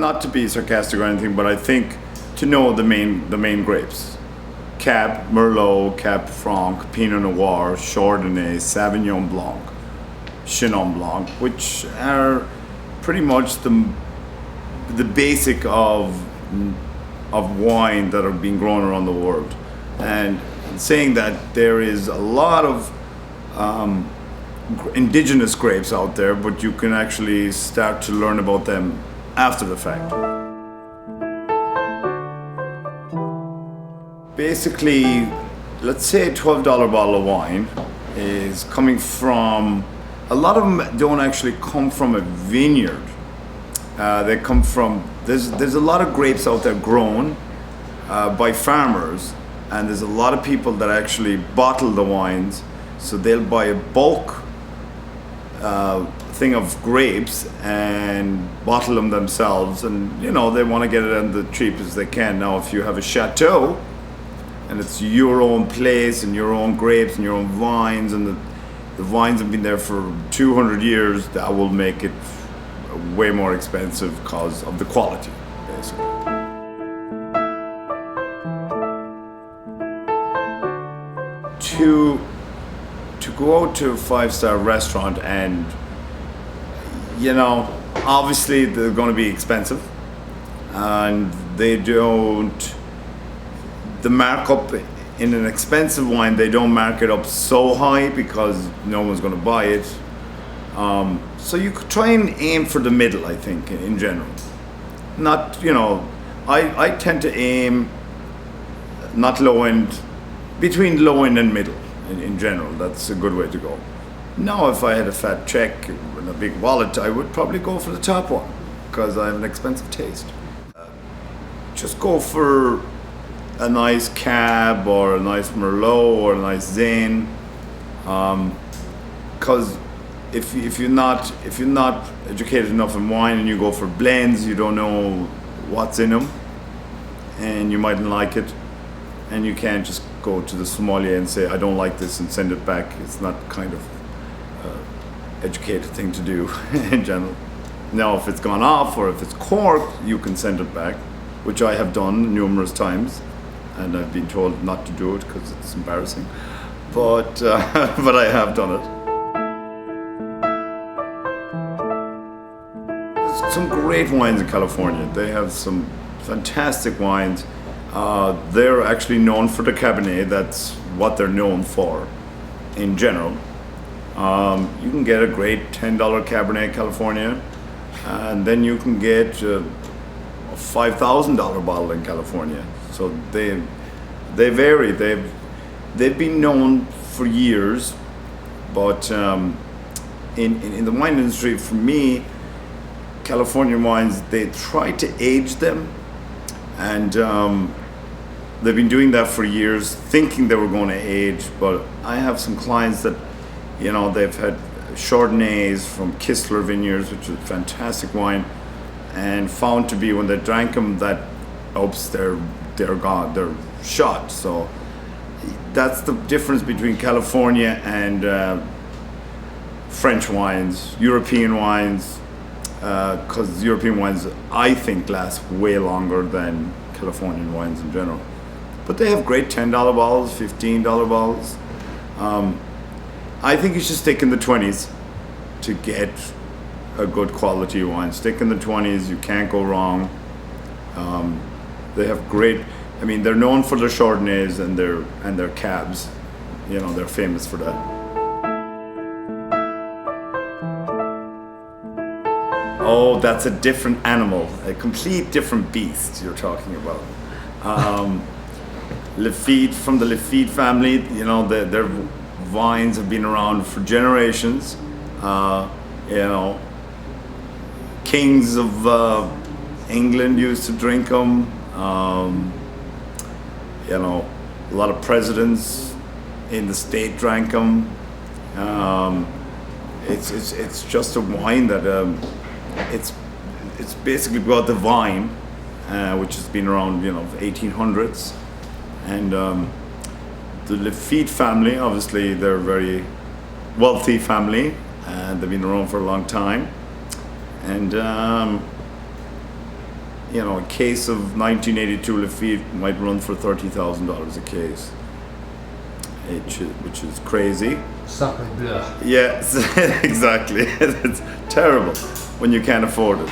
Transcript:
not to be sarcastic or anything, but I think to know the main grapes: Cab, Merlot, Cab Franc, Pinot Noir, Chardonnay, Sauvignon Blanc, Chenin Blanc, which are pretty much the basic of wine that are being grown around the world. And saying that there is a lot of indigenous grapes out there, but you can actually start to learn about them after the fact. Basically, let's say a $12 bottle of wine is coming from, a lot of them don't actually come from a vineyard. They come from, there's a lot of grapes out there grown by farmers, and there's a lot of people that actually bottle the wines. So they'll buy a bulk thing of grapes and bottle them themselves, and you know, they want to get it at the cheapest they can. Now if you have a chateau and it's your own place and your own grapes and your own vines, and the vines have been there for 200 years, that will make it way more expensive because of the quality, basically. To go out to a 5-star restaurant, and you know, obviously they're going to be expensive, and the markup in an expensive wine, they don't mark it up so high because no one's going to buy it. So you could try and aim for the middle, I think, in general. Not, you know, I tend to aim not low end, between low end and middle in general. That's a good way to go. Now, if I had a fat check and a big wallet, I would probably go for the top one because I have an expensive taste. Just go for a nice Cab or a nice Merlot or a nice Zane, because if you're not educated enough in wine and you go for blends, you don't know what's in them, and you mightn't like it, and you can't just go to the sommelier and say I don't like this and send it back. It's not kind of educated thing to do in general. Now, if it's gone off or if it's corked, you can send it back, which I have done numerous times, and I've been told not to do it because it's embarrassing, but I have done it. There's some great wines in California. They have some fantastic wines. They're actually known for the Cabernet. That's what they're known for in general. You can get a great $10 Cabernet California, and then you can get a $5,000 bottle in California. So they vary. They've been known for years, but in the wine industry, for me, California wines, they try to age them, and they've been doing that for years, thinking they were going to age. But I have some clients that, you know, they've had Chardonnays from Kistler Vineyards, which is a fantastic wine, and found to be, when they drank them, that oops, they're gone, they're shot. So that's the difference between California and French wines, European wines, because European wines, I think, last way longer than Californian wines in general. But they have great $10 bottles, $15 bottles. I think you should stick in the 20s to get a good quality wine. Stick in the 20s, you can't go wrong. They have great, I mean, they're known for their Chardonnays and their Cabs. You know, they're famous for that. Oh, that's a different animal, a complete different beast you're talking about. Lafite, from the Lafite family, you know, their vines have been around for generations. You know, kings of England used to drink them. You know, a lot of presidents in the state drank them. It's just a wine that it's basically about the vine, which has been around, you know, 1800s, and the Lafite family, obviously, they're a very wealthy family, and they've been around for a long time, and you know, a case of 1982 Lafite might run for $30,000 a case, which is crazy. Sacre bleu. Yeah, exactly. It's terrible when you can't afford it.